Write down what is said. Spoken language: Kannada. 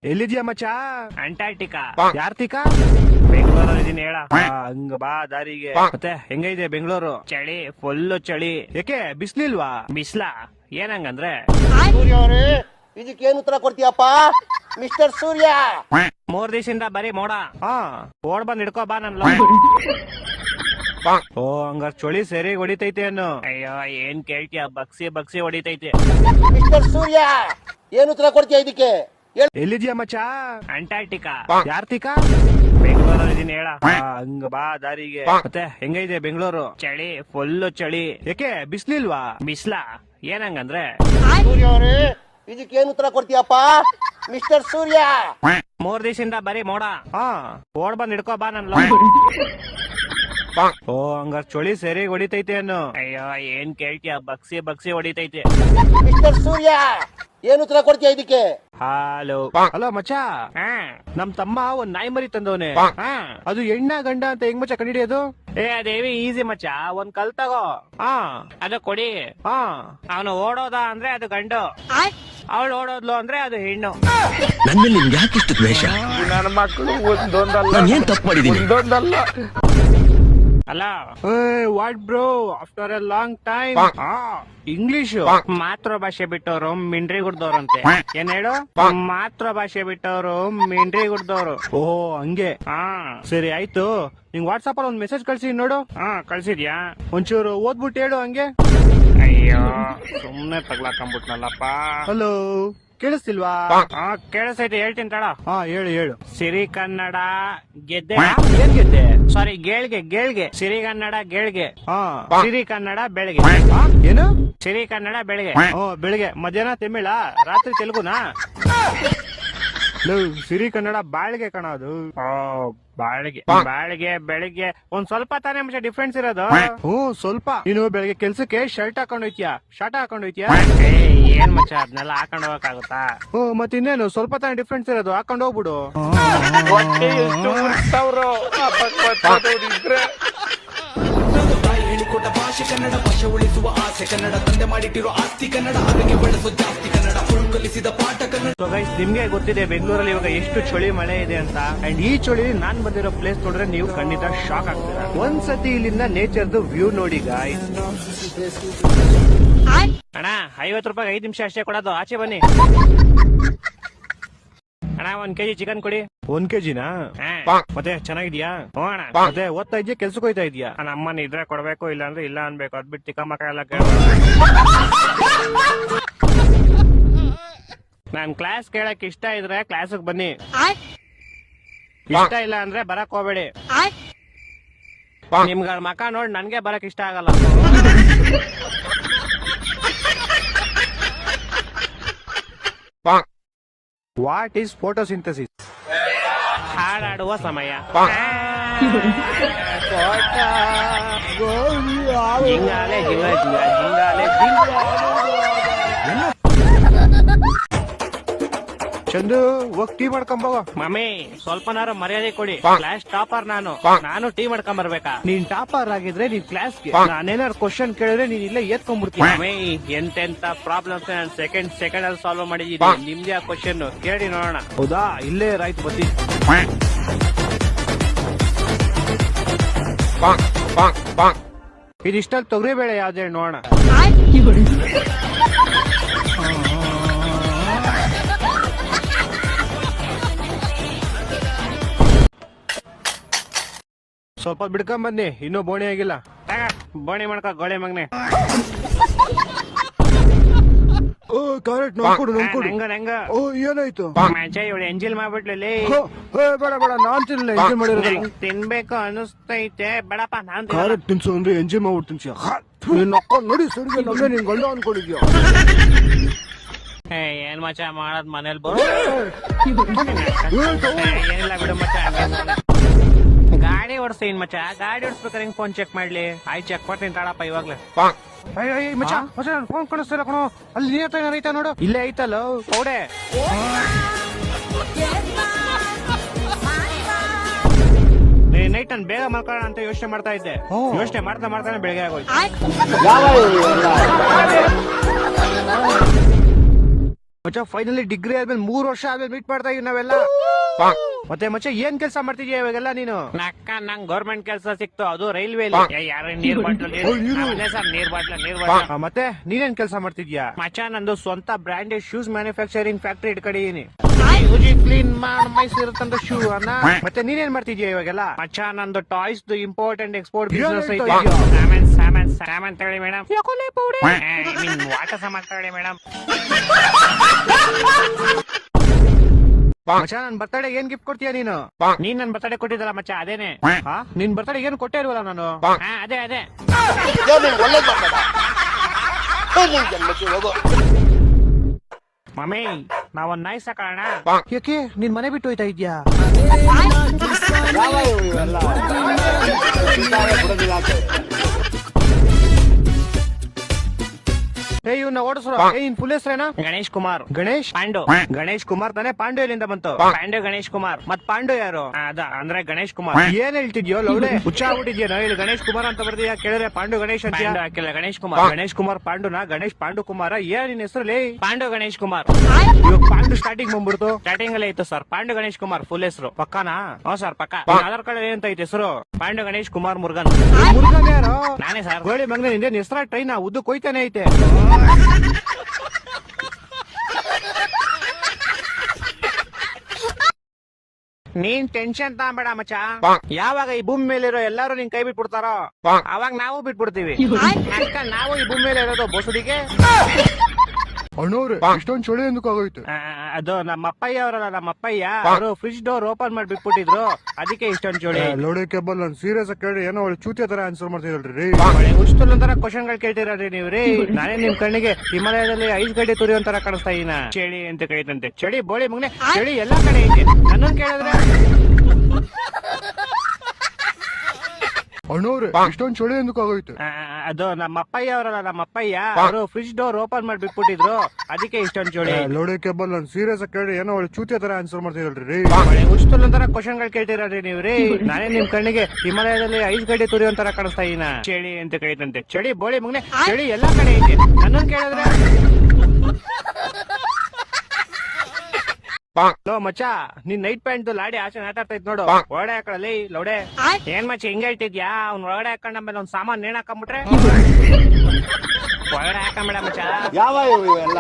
ಎಲ್ಲಿದ್ಯಾ ಮಚ್ಚಾ? ಅಂಟಾರ್ಟಿಕಾ. ಯಾರ್ತಿಕಾ? ಬೆಂಗಳೂರಲ್ಲಿ ಇದೀನಿ ಹೇಳ. ಹಂಗ ಬಾ ದಾರಿಗೆ. ಮತ್ತೆ ಹೆಂಗೈತೆ ಬೆಂಗಳೂರು? ಚಳಿ, ಫುಲ್ ಚಳಿ. ಯಾಕೆ ಬಿಸ್ಲಿಲ್ವಾ? ಬಿಸ್ಲ ಏನಂಗಂದ್ರೆ ಸೂರ್ಯ ಅವರೇ, ಇದಕ್ಕೇನು ಉತ್ತರ ಕೊಡ್ತೀಯಪ್ಪ ಮಿಸ್ಟರ್ ಸೂರ್ಯ? 3 ದಿವಸದಿಂದ ಬರೀ ಮೋಡ. ಹಾ ಓಡ್ ಬಂದ್ ಹಿಡ್ಕೋ ಬಾ ನನ್ ಓ ಹಂಗಾರ್ ಚಳಿ ಸರಿ ಹೊಡಿತೈತೆ ಅನ್ನು. ಅಯ್ಯೋ ಏನ್ ಕೇಳ್ತೀಯ, ಬಗ್ಸಿ ಹೊಡಿತೈತೆ. ಮಿಸ್ಟರ್ ಸೂರ್ಯ, ಏನು ಉತ್ತರ ಕೊಡ್ತೀಯ ಇದಕ್ಕೆ? ಎಲ್ಲಿದ್ಯಾ ಮಚ್ಚಾ? ಅಂಟಾರ್ಟಿಕಾ. ಯಾರ್ತಿಕಾ? ಬೆಂಗಳೂರಲ್ಲಿ ಇದೀನಿ ಹೇಳ. ಹಂಗ ಬಾ ದಾರಿಗೆ. ಮತ್ತೆ ಹೆಂಗೈತೆ ಬೆಂಗಳೂರು? ಚಳಿ, ಫುಲ್ ಚಳಿ. ಯಾಕೆ ಬಿಸ್ಲಿಲ್ವಾ? ಬಿಸ್ಲ ಏನಂಗಂದ್ರೆ ಸೂರ್ಯ ಅವರೇ, ಇದಕ್ಕೇನು ಉತ್ತರ ಕೊಡ್ತೀಯಪ್ಪ ಮಿಸ್ಟರ್ ಸೂರ್ಯ? 3 ದಿವಸದಿಂದ ಬರೀ ಮೋಡ. ಹಾ ಓಡ್ ಬಂದ್ ಹಿಡ್ಕೋ ಬಾ ನನ್ ಓ ಹಂಗಾರ್ ಚಳಿ ಸರಿ ಹೊಡಿತೈತೆ ಅನ್ನು. ಅಯ್ಯೋ ಏನ್ ಕೇಳ್ತೀಯ, ಬಗ್ಸಿ ಹೊಡಿತೈತೆ. ಮಿಸ್ಟರ್ ಸೂರ್ಯ, ಏನು ಉತ್ತರ ಕೊಡ್ತೀಯ ಇದಕ್ಕೆ? ಹಲೋ ಹಲೋ ಮಚ್ಚಾ, ಹಾ ನಮ್ ತಮ್ಮ ಒಂದ್ ನಾಯಿ ಮರಿ ತಂದವನೆ. ಹಾ ಅದು ಹೆಣ್ಣ ಗಂಡ ಅಂತ ಹೆಂಗ್ ಮಚ್ಚ ಕಂಡಿಡಿಯೋದು? ಅದೇವಿ ಈಸಿ ಮಚ್ಚ, ಒಂದ್ ಕಲ್ ತಗೋ. ಹಾ ಅದು ಕೊಡಿ. ಹಾ ಅವನು ಓಡೋದ ಅಂದ್ರೆ ಅದು ಗಂಡು, ಅವಳು ಓಡೋದ್ಲು ಅಂದ್ರೆ ಅದು ಹೆಣ್ಣು. ನನ್ನಲ್ಲಿ ನಿಮ್ಗೆ ಯಾಕಿಷ್ಟು ದ್ವೇಷ? ನನ್ನ ಮಕ್ಕಳು ಒಂದೊಂದಲ್ಲ, ನಾನು ಏನ್ ತಪ್ಪು ಮಾಡಿದೀನಿ? ಒಂದೊಂದಲ್ಲ. ಅಲ್ಲ what bro, after A long time. English ಮಾತೃಭಾಷೆ ಬಿಟ್ಟವರು ಮಿಂಡ್ರಿ ಗುಡ್ದವ್ರಂತೆ. ಏನ್ ಹೇಳು? ಮಾತೃಭಾಷೆ ಬಿಟ್ಟವರು ಮಿಂಡ್ರಿ ಗುಡ್ದವ್ರು. ಓಹೋ ಹಂಗೆ. ಹಾ ಸರಿ ಆಯ್ತು, ನಿಂಗ್ ವಾಟ್ಸಪ್ ಅಲ್ಲಿ ಒಂದ್ ಮೆಸೇಜ್ ಕಳ್ಸಿ ನೋಡು. ಹಾ ಕಳ್ಸಿದ್ಯಾ? ಒಂಚೂರು ಓದ್ಬಿಟ್ಟು ಹೇಳು ಹಂಗೆ. ಅಯ್ಯೋ ಸುಮ್ನೆ ತಗ್ಲಾಕೊಂಡ್ಬಿಟ್ನಲ್ಲಪ್ಪ. ಹಲೋ ಕೇಳಿಸ್ತಿಲ್ವಾ? ಹಾ ಕೇಳಿಸೈತೆ, ಹೇಳ್ತೀನಿ ತಡ. ಹಾ ಹೇಳು ಹೇಳು. ಸಿರಿ ಕನ್ನಡ ಗೆದ್ದೆ. ಏನ್ ಗೆದ್ದೆ? ಸಾರಿ ಗೇಳ್ಗೆ ಸಿರಿ ಕನ್ನಡ ಗೇಳ್ಗೆ. ಹಾ ಸಿರಿ ಕನ್ನಡ ಬೆಳಗ್ಗೆ. ಏನು? ಸಿರಿ ಕನ್ನಡ ಬೆಳಗ್ಗೆ. ಓ ಬೆಳಿಗ್ಗೆ, ಮಧ್ಯಾಹ್ನ ತಮಿಳ, ರಾತ್ರಿ ತೆಲುಗುನಾ? ಸಿರಿ ಕನ್ನಡ ಬಾಳ್ಗೆ ಕಣ ಅದು. ಓ ಬಾಳಿಗೆ ಬೆಳಿಗ್ಗೆ ಒಂದ್ ಸ್ವಲ್ಪ ತಾನೇ ಅಂಶ ಡಿಫ್ರೆನ್ಸ್ ಇರೋದು. ಸ್ವಲ್ಪ. ನೀನು ಬೆಳಿಗ್ಗೆ ಕೆಲ್ಸಕ್ಕೆ ಶರ್ಟ್ ಹಾಕೊಂಡ್ ಹೋಯ್ತಿಯಾ, ಶಾರ್ಟ್ ಹಾಕೊಂಡ್ ಹೋಯ್ತಿಯಾ? ಏನ್ ಮಚ್ಚ ಅದನ್ನೆಲ್ಲ ಹಾಕೊಂಡ್ ಹೋಗಕ್ಕಾಗುತ್ತಾ? ಮತ್ತಿನ್ನೇನು ಸ್ವಲ್ಪ ತಾನೇ ಡಿಫ್ರೆನ್ಸ್ ಇರೋದು, ಹಾಕೊಂಡ್ ಹೋಗ್ಬಿಡು. ಹೊಟ್ಟೆ ಎಷ್ಟು ಉರ್ಸ್ತವ್ರು, ಇದ್ರೆ ಹೇಳಿಕೊಟ್ಟ ಭಾಷೆ ಕನ್ನಡ, ಭಾಷೆ ಉಳಿಸುವ ಆಸೆ ಕನ್ನಡ, ತಂದೆ ಮಾಡಿಟ್ಟಿರೋ ಆಸ್ತಿ ಕನ್ನಡ, ಅದಕ್ಕೆ ಬಳಸೋ ಜಾಸ್ತಿ ಕನ್ನಡ, ಕಲಿಸಿದ ಪಾಠ ಕನ್ನಡ. ಸೊ ಗೈಸ್, ನಿಮ್ಗೆ ಗೊತ್ತಿದೆ ಬೆಂಗಳೂರಲ್ಲಿ ಇವಾಗ ಎಷ್ಟು ಚಳಿ ಮಳೆ ಇದೆ ಅಂತ. ಅಂಡ್ ಈ ಚಳಿ ನಾನ್ ಬಂದಿರೋ ಪ್ಲೇಸ್ ನೋಡಿದ್ರೆ ನೀವು ಖಂಡಿತ ಶಾಕ್ ಆಗ್ತೀರಾ. ಒಂದ್ಸತಿ ಇಲ್ಲಿಂದ ನೇಚರ್ದು ವ್ಯೂ ನೋಡಿ ಗಾಯ್ಸ್. ಅಣ್ಣ 50 ರೂಪಾಯಿ 5 ನಿಮಿಷ ಅಷ್ಟೇ ಕೊಡೋದು, ಆಚೆ ಬನ್ನಿ. ಅಣ್ಣ 1 kg ಚಿಕನ್ ಕೊಡಿ. 1 kgನಾ? ಮತ್ತೆ ಚೆನ್ನಾಗಿದ್ಯಾ? ಹ್ಞೂ ಅಣ್ಣ. ಮತ್ತೆ ಓದ್ತಾ ಇದೆಯಾ, ಕೆಲ್ಸಕ್ಕೆ ಹೋಯ್ತಾ ಇದೆಯಾ? ನನ್ನ ಅಮ್ಮನ ಇದ್ರೆ ಕೊಡ್ಬೇಕು, ಇಲ್ಲ ಅಂದ್ರೆ ಇಲ್ಲ ಅನ್ಬೇಕು. ಅದ್ಬಿಟ್ಟು ತಿಕ್ಕ ಮಕ್ಕ ಎಲ್ಲ ನಾನ್ ಕ್ಲಾಸ್ ಕೇಳಕ್ ಇಷ್ಟ ಇದ್ರೆ ಕ್ಲಾಸಿಗೆ ಬನ್ನಿ, ಇಷ್ಟ ಇಲ್ಲ ಅಂದ್ರೆ ಬರಕ್ ಹೋಗ್ಬೇಡಿ. ನಿಮ್ಗಳ ಮಕ್ಕ ನೋಡಿ ನನ್ಗೆ ಬರಕ್ ಇಷ್ಟ ಆಗಲ್ಲ. What is photosynthesis? ಹಾಡಾಡುವ ಸಮಯ. ಜಿಂಗಾಲೆ ಜಿಂಗಾಲೆ ಚಂದು ಹೋಗ್ ಟೀ ಮಾಡ್ಕೊಂಬೋಗೋ. ಮಮ್ಮಿ ಸ್ವಲ್ಪನಾರು ಮರ್ಯಾದೆ ಕೊಡಿ, ಕ್ಲಾಸ್ ಟಾಪರ್ ನಾನು ಟೀ ಮಾಡ್ಕೊಂಡ್ ಬರ್ಬೇಕಾ? ನೀನ್ ಟಾಪರ್ ಆಗಿದ್ರೆ ನೀನ್ ಕ್ಲಾಸ್ಗೆ ನಾನೇನಾರು ಕ್ವಶನ್ ಕೇಳಿದ್ರೆ ನೀನ್ ಇಲ್ಲೇ ಎತ್ಕೊಂಡ್ಬಿಡ್ತೀಯ. ಮಮ್ಮಿ ಎಂತೆಂತ ಪ್ರಾಬ್ಲಮ್ಸ್ ನಾನು ಸೆಕೆಂಡ್ ಅಲ್ಲಿ ಸಾಲ್ವ್ ಮಾಡಿದೀನಿ. ನಿಮ್ದೇ ಆ ಕ್ವಶನ್ ಕೇಳಿ ನೋಡೋಣ. ಹೌದಾ? ಇಲ್ಲೇ ರೈಟ್ ಬತ್ತಿ. ಇದಿಷ್ಟಲ್ಲಿ ತೊಗರಿ ಬೇಳೆ ಯಾವ್ದು ಹೇಳಿ ನೋಡೋಣ. ಸ್ವಲ್ಪ ಬಿಡ್ಕೊಂಡ್ ಬನ್ನಿ, ಇನ್ನೂ ಬೋಣಿ ಆಗಿಲ್ಲ. ಬೋಣಿ ಮಾಡ್ಕೊ ಗೋಳಿ ಮಗ್ನೆ. ಕರೆಕ್ಟ್ ನೋಡ್ಕೊಡು. ಹೆಂಗ ಓ ಏನಾಯ್ತು? ಮಜ ಇವಳು ಎಂಜಿಲ್ ಮಾಡ್ಬಿಟ್ಲಲ್ಲಿ. ಬೇಡ ನಾನ್ ತಿನ್ನಲ್ಲ, ಎಂಜಿನ್ ಮಾಡಿರೋದು. ತಿನ್ಬೇಕು ಅನಿಸ್ತೈತೆ, ಬೇಡಪ್ಪ ನಾನ್ ಕರೆಕ್ಟ್ ತಿನ್ಸು ಅಂದ್ರೆ ಎಂಜಿನ್ ಮಾಡ್ಬಿಟ್ಟು ತಿನ್ಸಿ. ನೀನ್ ಅಕ್ಕ ನೋಡಿ ಸರಿಗೆ ನಮ್ಗೆ ನಿನ್ ಗಂಡ ಅನ್ಕೊಂಡಿದ್ಯಾ? ಏನ್ ಮಚ ಮಾಡೋದ್ ಮನೇಲಿ ಬರೋ. ಏನಿಲ್ಲ ಬಿಡು ಮಚ. ಗಾಡಿ ಓಡಿಸ್ತೀನಿ ಮಚ, ಗಾಡಿ ಓಡಿಸ್ಬೇಕಾದ್ರೆ ಹೆಂಗ್ ಫೋನ್ ಚೆಕ್ ಮಾಡ್ಲಿ? ಆಯ್ತು ಚೆಕ್ ಮಾಡ್ತೀನಿ ತಾಳಪ್ಪ ಇವಾಗ್ಲೇ. ಮಚ್ಚ ನನ್ ಫೋನ್ ಕಾಣಿಸ್ತಿಲ್ಲ ಕಣೋ, ಅಲ್ಲಿ ನೀರ್ ಏನಾರ ಐತಾ ನೋಡು. ಇಲ್ಲೇ ಐತಲ್ಲ ಹೌಡೆ. ನೈಟ್ ನಾನು ಬೇಗ ಮಲ್ಕೊಳ್ಳೋಣ ಅಂತ ಯೋಚನೆ ಮಾಡ್ತಾ ಇದ್ದೆ. ಯೋಚನೆ ಮಾಡ್ತಾನೆ ಬೆಳಗ್ಗೆ ಆಗೋಯ್ತು. ಮಚ್ಚ ಫೈನಲಿ ಡಿಗ್ರಿ ಆದ್ಮೇಲೆ 3 ವರ್ಷ ಆದ್ಮೇಲೆ ಮೀಟ್ ಮಾಡ್ತಾ ಇದೀವಿ ನಾವೆಲ್ಲ. ಮತ್ತೆ ಮಚ್ಚ ಏನ್ ಕೆಲಸ ಮಾಡ್ತಿದ್ಯಾ ಇವಾಗೆಲ್ಲ ನೀನು? ನಕ್ಕ ನಂಗ್ ಗೌರ್ಮೆಂಟ್ ಕೆಲಸ ಸಿಕ್ತು, ಅದು ರೈಲ್ವೆ ಯಾರು ನೀರ್ ಬಾಟ್ಲು ಸರ್, ನೀರ್ ಬಾಟ್ಲ ಮತ್ತೆ ನೀನೇನ್ ಕೆಲಸ ಮಾಡ್ತಿದ್ಯಾ? ಮಚ್ಚ ನಂದು ಸ್ವಂತ ಬ್ರಾಂಡೆಡ್ ಶೂಸ್ ಮ್ಯಾನುಫ್ಯಾಕ್ಚರಿಂಗ್ ಫ್ಯಾಕ್ಟರಿ ಇಟ್ಕೊಂಡಿದೀನಿ. ಕ್ಲೀನ್ ಮೈಸೂರು ತಂದ ಶೂ ಅನ್ನ. ಮತ್ತೆ ನೀನೇನ್ ಮಾಡ್ತಿದ್ಯಾ ಇವಾಗೆಲ್ಲ? ಮಚ್ಚ ನಂದು toys import and export business ಐತೆ. ಹೇಳ್ತಾ ಸಾಮಾನ್ ತಗೊಳ್ಳಿ ಮೇಡಮ್, ವಾಟ ಸಾಮಾನ್ ತಗೊಳ್ಳಿ ಮೇಡಮ್. ಮಚ್ಚ ನನ್ ಬರ್ತಡೆ ಏನ್ ಗಿಫ್ಟ್ ಕೊಡ್ತೀಯ ನೀನು? ನೀನ್ ನನ್ ಬರ್ತಡೆ ಕೊಟ್ಟಿದ್ದಲ್ಲ ಮಚ್ಚ, ಅದೇನೆ. ನಿನ್ ಬರ್ತಡೆ ಏನು ಕೊಟ್ಟೇ ಇಲ್ವಲ್ಲ ನಾನು? ಅದೇ ಒಳ್ಳೇದ್ ಮಾತಾಡ ನಿನ್ ಜನ್ಮಕ್ಕೆ ಹೋಗೋ. ಮಮ್ಮಿ ನಾವೊಂದ್ ನಾಯಿ ಸಾಕೋಣ. ಯಾಕೆ ನಿನ್ ಮನೆ ಬಿಟ್ಟು ಹೋಯ್ತಾ ಇದ್ಯಾ? ಇವ್ನ ಓಡಿಸ್ರು. ಇನ್ ಫುಲ್ ಹೆಸರೇನಾ? ಗಣೇಶ್ ಕುಮಾರ್. ಗಣೇಶ್ ಪಾಂಡು. ಗಣೇಶ್ ಕುಮಾರ್ ತಾನೆ? ಪಾಂಡು ಎಲ್ಲಿಂದ ಬಂತು? ಪಾಂಡು ಗಣೇಶ್ ಕುಮಾರ್. ಮತ್ ಪಾಂಡು ಯಾರು? ಅದ ಅಂದ್ರೆ ಗಣೇಶ್ ಕುಮಾರ್. ಏನ್ ಹೇಳ್ತಿದ್ಯೋ ಲವ್ಲೆ? ಹುಚ್ಚ ಆಗ್ಬಿಟ್ಟಿದ್ಯಾ? ಇಲ್ಲಿ ಗಣೇಶ್ ಕುಮಾರ್ ಅಂತ ಬರ್ತೀಯಾ, ಕೇಳಿದ್ರೆ ಪಾಂಡು ಗಣೇಶ್ ಅಂತ ಪಾಂಡು ಹಾಕಿಲ್ಲ, ಗಣೇಶ್ ಕುಮಾರ್. ಗಣೇಶ್ ಕುಮಾರ್ ಪಾಂಡುನಾ? ಗಣೇಶ್ ಪಾಂಡು ಕುಮಾರ? ಏನ್ ನಿನ್ ಹೆಸರಲ್ಲಿ? ಪಾಂಡು ಗಣೇಶ್ ಕುಮಾರ್. ಇವಾಗ ಪಾಂಡು ಸ್ಟಾರ್ಟಿಂಗ್ ಬಂದ್ಬಿಡ್ತು. ಸ್ಟಾರ್ಟಿಂಗ್ ಅಲ್ಲೇ ಇತ್ತು ಸರ್, ಪಾಂಡು ಗಣೇಶ್ ಕುಮಾರ್ ಫುಲ್ ಹೆಸರು. ಪಕ್ಕಾನಾ? ಹ್ಞೂ ಸರ್ ಪಕ್ಕ. ಆಧಾರ್ ಕಾರ್ಡ್ ಏನಂತ ಐತೆ ಹೆಸರು? ಪಾಂಡು ಗಣೇಶ್ ಕುಮಾರ್ ಮುರುಗನ್. ಮುರುಗನ್ ಯಾರು? ನಾನೇ ಸರ್. ಗೋಳಿ ಮಗನ ನಿಂದೆ ಹೆಸರ ಟ್ರೈನ್ ಉದ್ದು ಕೊಯ್ತಾನೆ ಐತೆ. ನೀನ್ ಟೆನ್ಷನ್ ತಗೊಂಬೇಡ ಮಚ್ಚ. ಯಾವಾಗ ಈ ಭೂಮಿ ಮೇಲಿರೋ ಎಲ್ಲಾರು ನಿನ್ ಕೈ ಬಿಟ್ಬಿಡ್ತಾರೋ ಅವಾಗ ನಾವು ಬಿಟ್ಬಿಡ್ತೀವಿ. ಅಕ್ಕ ನಾವು ಈ ಭೂಮಿ ಮೇಲೆ ಇರೋದು ಬೋಸುಡಿಗೆ. ಅಣ್ಣವ್ರೆ ಇಷ್ಟೊಂದ್ ಚಳಿ ఎందుకు ಆಗೋಯ್ತು? ಅದು ನಮ್ಮ ಅಪ್ಪಯ್ಯ ಅವರಲ್ಲ, ನಮ್ಮ ಅಪ್ಪಯ್ಯ ಅವರು ಫ್ರಿಜ್ ಡೋರ್ ಓಪನ್ ಮಾಡಿ ಬಿಟ್ಬಿಟ್ಟಿದ್ರು, ಅದಕ್ಕೆ ಇಷ್ಟೊಂದು ಚಳಿ. ಲೋಡೆ ಕೇಬಲ್ ನಾನು ಸೀರಿಯಸ್ ಆಗಿ ಕೇಳಿ ಏನೋ ಒಳ್ಳೆ ಚೂತಿಯ ತರ ಆನ್ಸರ್ ಮಾಡ್ತಿದ್ರಿ. ಉಷ್ಟಲ್ ಒಂಥರ ಕ್ವಶನ್ ಗಳು ಕೇಳ್ತಿರ್ರಿ ನೀವ್ರಿ. ನಾನೇ ನಿಮ್ ಕಣ್ಣಿಗೆ ಹಿಮಾಲಯದಲ್ಲಿ ಐಸ್ ಗಡ್ಡೆ ತುರಿ ಒಂಥರ ಕಾಣಿಸ್ತಾ ಇದೀನ. ಚಳಿ ಅಂತ ಕೈತಂತೆ. ಚಳಿ ಬೋಳಿ ಮಗನೆ, ಚಳಿ ಎಲ್ಲಾ ಕಡೆ ಐತೆ. ನನ್ನನ್ ಕೇಳಿದ್ರೆ ಅಣ್ಣವ್ರೆ ಇಷ್ಟೊಂದ್ ಚಳಿ ఎందుకు ಆಗೋಯ್ತು? ಅದು ನಮ್ಮ ಅಪ್ಪಯ್ಯ ಅವರಲ್ಲ, ನಮ್ಮ ಅಪ್ಪಯ್ಯ ಅವರು ಫ್ರಿಜ್ ಡೋರ್ ಓಪನ್ ಮಾಡಿ ಬಿಟ್ಬಿಟ್ಟಿದ್ರು, ಅದಕ್ಕೆ ಇಷ್ಟೊಂದು ಚಳಿ. ಲೋಡೆ ಕೇಬಲ್ ನಾನು ಸೀರಿಯಸ್ ಆಗಿ ಕೇಳಿ ಏನೋ ಒಳ್ಳೆ ಚೂತಿಯ ತರ ಆನ್ಸರ್ ಮಾಡ್ತಿದ್ರಿ. ಉಷ್ಟಲ್ ಒಂಥರ ಕ್ವಶನ್ ಗಳು ಕೇಳ್ತಿರ್ರಿ ನೀವ್ರಿ. ನಾನೇ ನಿಮ್ ಕಣ್ಣಿಗೆ ಹಿಮಾಲಯದಲ್ಲಿ ಐಸ್ ಗಡ್ಡೆ ತುರಿ ಒಂಥರ ಕಾಣಿಸ್ತಾ ಇದೀನ. ಚಳಿ ಅಂತ ಕೈತಂತೆ. ಚಳಿ ಬೋಳಿ ಮಗನೆ, ಚಳಿ ಎಲ್ಲಾ ಕಡೆ ಐತೆ. ನನ್ನನ್ ಕೇಳಿದ್ರೆ ಲೋ ಮಚ್ಚ, ನಿನ್ ನೈಟ್ ಪ್ಯಾಂಟ್ ಲಾಡಿ ಆಚೆ ಆಟಾಡ್ತಾ ಇದ್ ನೋಡು. ಒಳಗಡೆ ಹಾಕೊಳ್ಳಿ ಲೌಡೆ. ಏನ್ ಮಚ್ಚ ಹಿಂಗ ಹೇಳ್ತಿದ್ಯಾ? ಅವ್ನ್ ಒಳಗಡೆ ಹಾಕೊಂಡ ಆಮೇಲೆ ಒಂದ್ ಸಾಮಾನ್ ನೇಣ್ ಹಾಕೊಂಡ್ಬಿಟ್ರೆ ಒಳಗಡೆ ಹಾಕೊಂಬೇಡ ಮಚ್ಚ. ಯಾವ ಇವು ಎಲ್ಲ